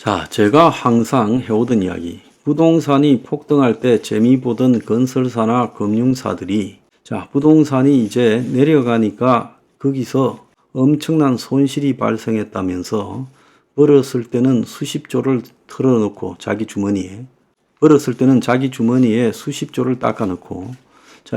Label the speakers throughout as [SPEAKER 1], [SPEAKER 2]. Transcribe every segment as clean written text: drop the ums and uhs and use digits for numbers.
[SPEAKER 1] 자, 제가 항상 해오던 이야기. 부동산이 폭등할 때 재미 보던 건설사나 금융사들이 부동산이 이제 내려가니까 거기서 엄청난 손실이 발생했다면서 벌었을 때는 수십조를 털어놓고 자기 주머니에 수십조를 닦아놓고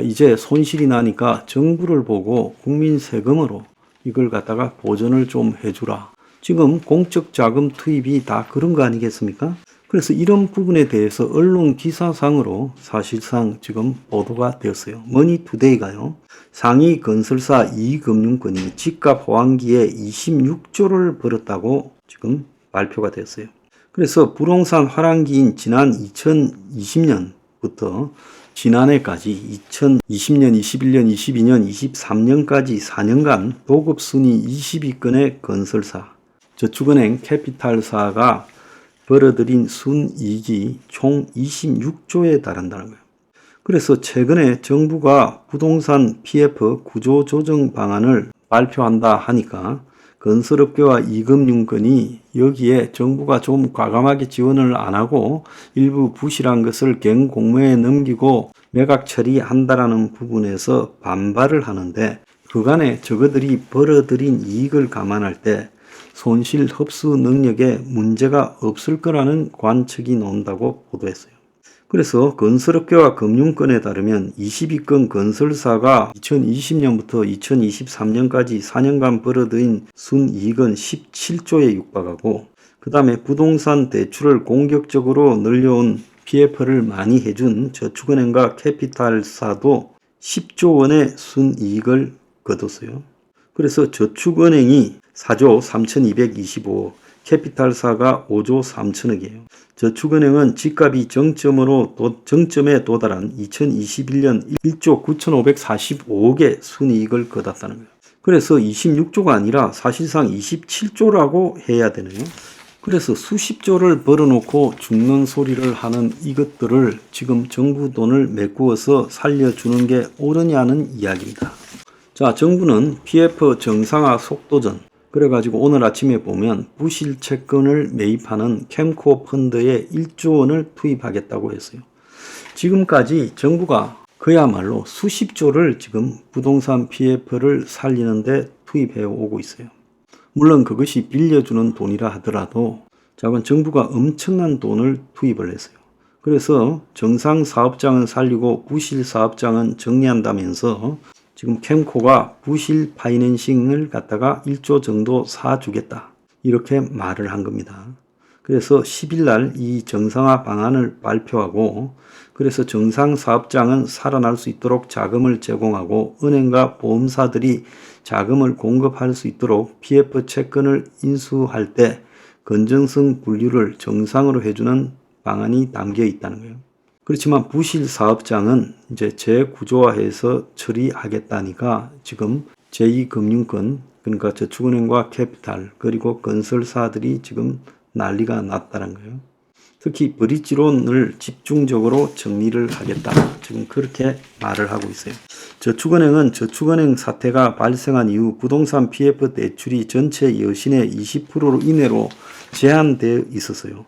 [SPEAKER 1] 이제 손실이 나니까 정부를 보고 국민 세금으로 이걸 갖다가 보전을 좀 해주라. 지금 공적 자금 투입이 다 그런 거 아니겠습니까? 그래서 이런 부분에 대해서 언론 기사상으로 사실상 지금 보도가 되었어요. 머니투데이가요. 상위 건설사 이금융권이 집값 호황기에 26조를 벌었다고 지금 발표가 됐어요. 그래서 부동산 화랑기인 지난 2020년부터 지난해까지 2020년, 21년, 22년, 23년까지 4년간 도급순위 20위권의 건설사, 저축은행, 캐피탈사가 벌어들인 순이익이 총 26조에 달한다는 거예요. 그래서 최근에 정부가 부동산 PF 구조조정 방안을 발표한다 하니까 건설업계와 이금융권이 여기에 정부가 좀 과감하게 지원을 안 하고 일부 부실한 것을 경공모에 넘기고 매각 처리한다라는 부분에서 반발을 하는데, 그간에 저거들이 벌어들인 이익을 감안할 때 손실 흡수 능력에 문제가 없을 거라는 관측이 나온다고 보도했어요. 그래서 건설업계와 금융권에 따르면 20위권 건설사가 2020년부터 2023년까지 4년간 벌어들인 순이익은 17조에 육박하고, 그 다음에 부동산 대출을 공격적으로 늘려온 PF를 많이 해준 저축은행과 캐피탈사도 10조 원의 순이익을 거뒀어요. 그래서 저축은행이 4조 3,225억, 캐피탈사가 5조 3천억이에요. 저축은행은 집값이 정점에 도달한 2021년 1조 9,545억의 순이익을 거뒀다는 거예요. 그래서 26조가 아니라 사실상 27조라고 해야 되네요. 그래서 수십조를 벌어놓고 죽는 소리를 하는 이것들을 지금 정부 돈을 메꾸어서 살려주는 게 옳으냐는 이야기입니다. 자, 정부는 PF 정상화 속도전, 그래가지고 오늘 아침에 보면 부실 채권을 매입하는 캠코 펀드에 1조 원을 투입하겠다고 했어요. 지금까지 정부가 그야말로 수십조를 지금 부동산 PF를 살리는데 투입해 오고 있어요. 물론 그것이 빌려주는 돈이라 하더라도 정부가 엄청난 돈을 투입을 했어요. 그래서 정상 사업장은 살리고 부실 사업장은 정리한다면서 지금 캠코가 부실 파이낸싱을 갖다가 1조 정도 사주겠다, 이렇게 말을 한 겁니다. 그래서 10일 날 이 정상화 방안을 발표하고, 그래서 정상 사업장은 살아날 수 있도록 자금을 제공하고 은행과 보험사들이 자금을 공급할 수 있도록 PF 채권을 인수할 때 건전성 분류를 정상으로 해주는 방안이 담겨 있다는 거예요. 그렇지만 부실 사업장은 이제 재구조화해서 처리하겠다니까 지금 제2금융권, 그러니까 저축은행과 캐피탈, 그리고 건설사들이 지금 난리가 났다는 거예요. 특히 브릿지론을 집중적으로 정리를 하겠다, 지금 그렇게 말을 하고 있어요. 저축은행은 저축은행 사태가 발생한 이후 부동산 PF 대출이 전체 여신의 20% 이내로 제한되어 있었어요.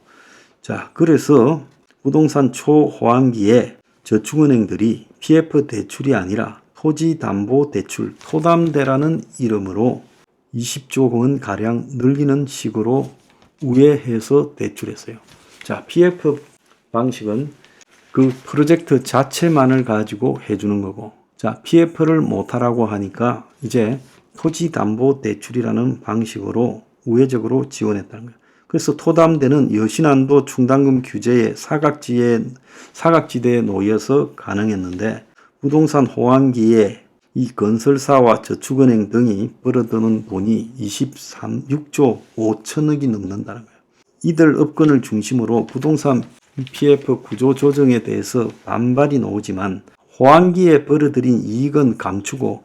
[SPEAKER 1] 자, 그래서 부동산 초호황기에 저축은행들이 PF 대출이 아니라 토지담보대출, 토담대라는 이름으로 20조 원가량 늘리는 식으로 우회해서 대출했어요. 자, PF 방식은 그 프로젝트 자체만을 가지고 해주는 거고, 자, PF를 못하라고 하니까 이제 토지담보대출이라는 방식으로 우회적으로 지원했다는 거예요. 그래서 토담대는 여신한도 충당금 규제에 사각지대에 놓여서 가능했는데, 부동산 호황기에 이 건설사와 저축은행 등이 벌어드는 돈이 6조 5천억이 넘는다는 거예요. 이들 업건을 중심으로 부동산 PF 구조 조정에 대해서 반발이 나오지만 호황기에 벌어들인 이익은 감추고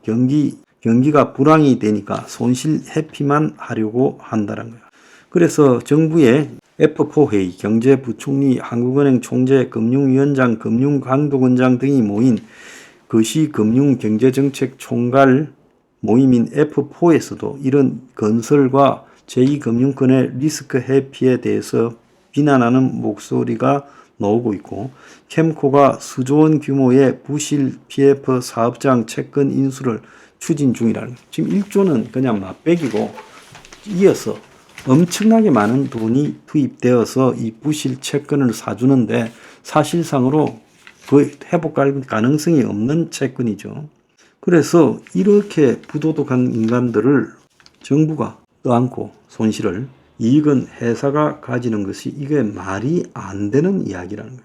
[SPEAKER 1] 경기가 불황이 되니까 손실 회피만 하려고 한다는 거예요. 그래서 정부의 F4회의, 경제부총리, 한국은행 총재, 금융위원장, 금융감독원장 등이 모인 거시금융경제정책 총괄 모임인 F4에서도 이런 건설과 제2금융권의 리스크 회피에 대해서 비난하는 목소리가 나오고 있고, 캠코가 수조원 규모의 부실 PF 사업장 채권 인수를 추진 중이라는 거예요. 지금 1조는 그냥 맛배기고, 이어서 엄청나게 많은 돈이 투입되어서 이 부실 채권을 사주는데 사실상으로 거의 회복 가능성이 없는 채권이죠. 그래서 이렇게 부도덕한 인간들을 정부가 떠안고 손실을, 이익은 회사가 가지는 것이 이게 말이 안 되는 이야기라는 거예요.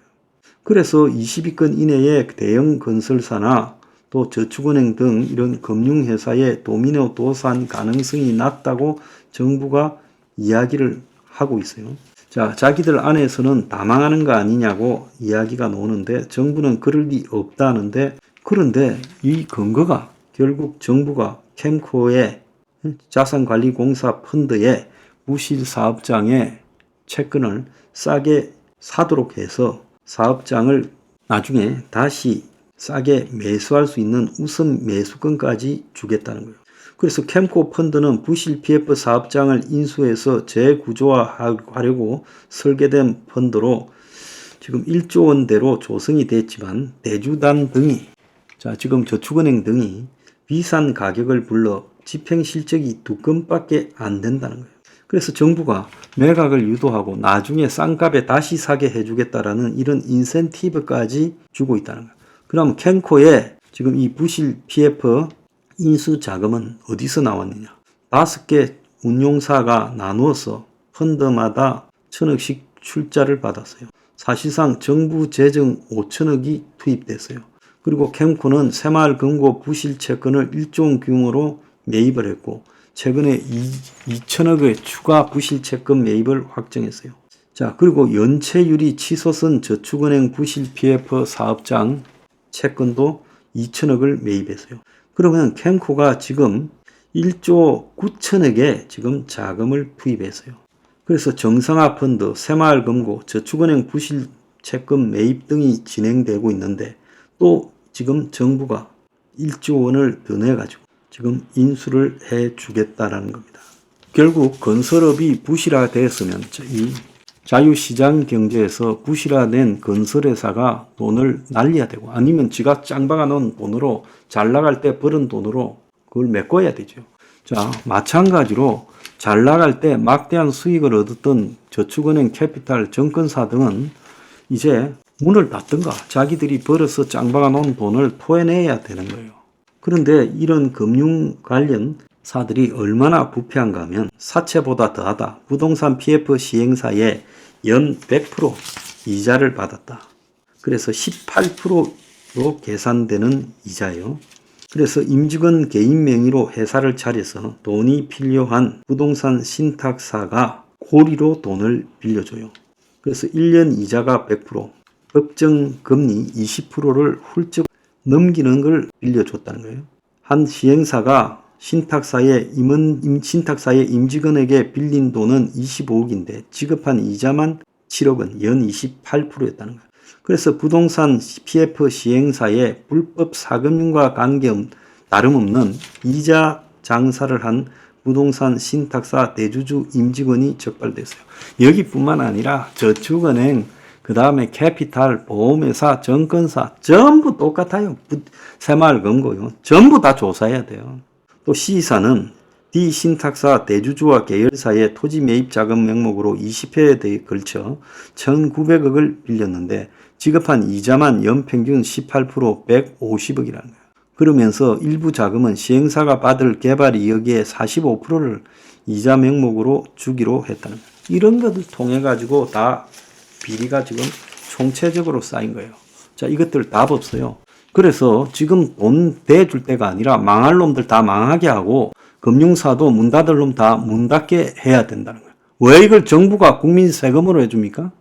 [SPEAKER 1] 그래서 20위권 이내의 대형 건설사나 또 저축은행 등 이런 금융회사의 도미노 도산 가능성이 낮다고 정부가 이야기를 하고 있어요. 자, 자기들 안에서는 다 망하는 거 아니냐고 이야기가 나오는데 정부는 그럴 리 없다는데, 그런데 이 근거가 결국 정부가 캠코의 자산관리공사 펀드의 부실 사업장의 채권을 싸게 사도록 해서 사업장을 나중에 다시 싸게 매수할 수 있는 우선 매수권까지 주겠다는 거예요. 그래서 캠코 펀드는 부실 PF 사업장을 인수해서 재구조화하려고 설계된 펀드로 지금 1조 원대로 조성이 됐지만 대주단 등이, 자, 지금 저축은행 등이 비싼 가격을 불러 집행 실적이 2건밖에 안 된다는 거예요. 그래서 정부가 매각을 유도하고 나중에 싼 값에 다시 사게 해주겠다라는 이런 인센티브까지 주고 있다는 거예요. 그럼 캠코의 지금 이 부실 PF 인수 자금은 어디서 나왔느냐? 5개 운용사가 나누어서 펀드마다 1,000억씩 출자를 받았어요. 사실상 정부 재정 5천억이 투입됐어요. 그리고 캠코는 새마을금고 부실 채권을 1조 원 규모로 매입을 했고, 최근에 2천억의 추가 부실 채권 매입을 확정했어요. 자, 그리고 연체율이 치솟은 저축은행 부실 PF 사업장 채권도 2천억을 매입했어요. 그러면 캠코가 지금 1조 9천억에 지금 자금을 투입했어요. 그래서 정상화 펀드, 새마을금고, 저축은행 부실 채권 매입 등이 진행되고 있는데, 또 지금 정부가 1조 원을 더 내가지고 지금 인수를 해 주겠다라는 겁니다. 결국 건설업이 부실화되었으면 이 자유시장 경제에서 부실화된 건설회사가 돈을 날려야 되고, 아니면 지가 짱박아 놓은 돈으로 잘 나갈 때 벌은 돈으로 그걸 메꿔야 되죠. 자, 마찬가지로 잘 나갈 때 막대한 수익을 얻었던 저축은행, 캐피탈, 증권사 등은 이제 문을 닫든가 자기들이 벌어서 짱박아 놓은 돈을 토해내야 되는 거예요. 그런데 이런 금융 관련사들이 얼마나 부패한가 하면 사채보다 더하다. 부동산 PF 시행사에 연 100% 이자를 받았다. 그래서 18%로 계산되는 이자예요. 그래서 임직원 개인 명의로 회사를 차려서 돈이 필요한 부동산 신탁사가 고리로 돈을 빌려줘요. 그래서 1년 이자가 100%, 법정 금리 20%를 훌쩍 넘기는 걸 빌려줬다는 거예요. 한 시행사가 신탁사의 임직원에게 빌린 돈은 25억인데 지급한 이자만 7억 원, 연 28%였다는 거예요. 그래서 부동산 PF 시행사의 불법 사금융과 다름없는 이자 장사를 한 부동산 신탁사 대주주 임직원이 적발됐어요. 여기뿐만 아니라 저축은행, 그 다음에 캐피탈, 보험회사, 증권사 전부 똑같아요. 새마을금고요. 전부 다 조사해야 돼요. 또 C사는 D 신탁사 대주주와 계열사의 토지 매입 자금 명목으로 20회에 걸쳐 1,900억을 빌렸는데 지급한 이자만 연평균 18% 150억이라는 거예요. 그러면서 일부 자금은 시행사가 받을 개발 이익의 45%를 이자 명목으로 주기로 했다는 거예요. 이런 것을 통해 가지고 다 비리가 지금 총체적으로 쌓인 거예요. 자, 이것들 답 없어요. 그래서 지금 돈 대줄 때가 아니라 망할 놈들 다 망하게 하고 금융사도 문 닫을 놈 다 문 닫게 해야 된다는 거예요. 왜 이걸 정부가 국민 세금으로 해줍니까?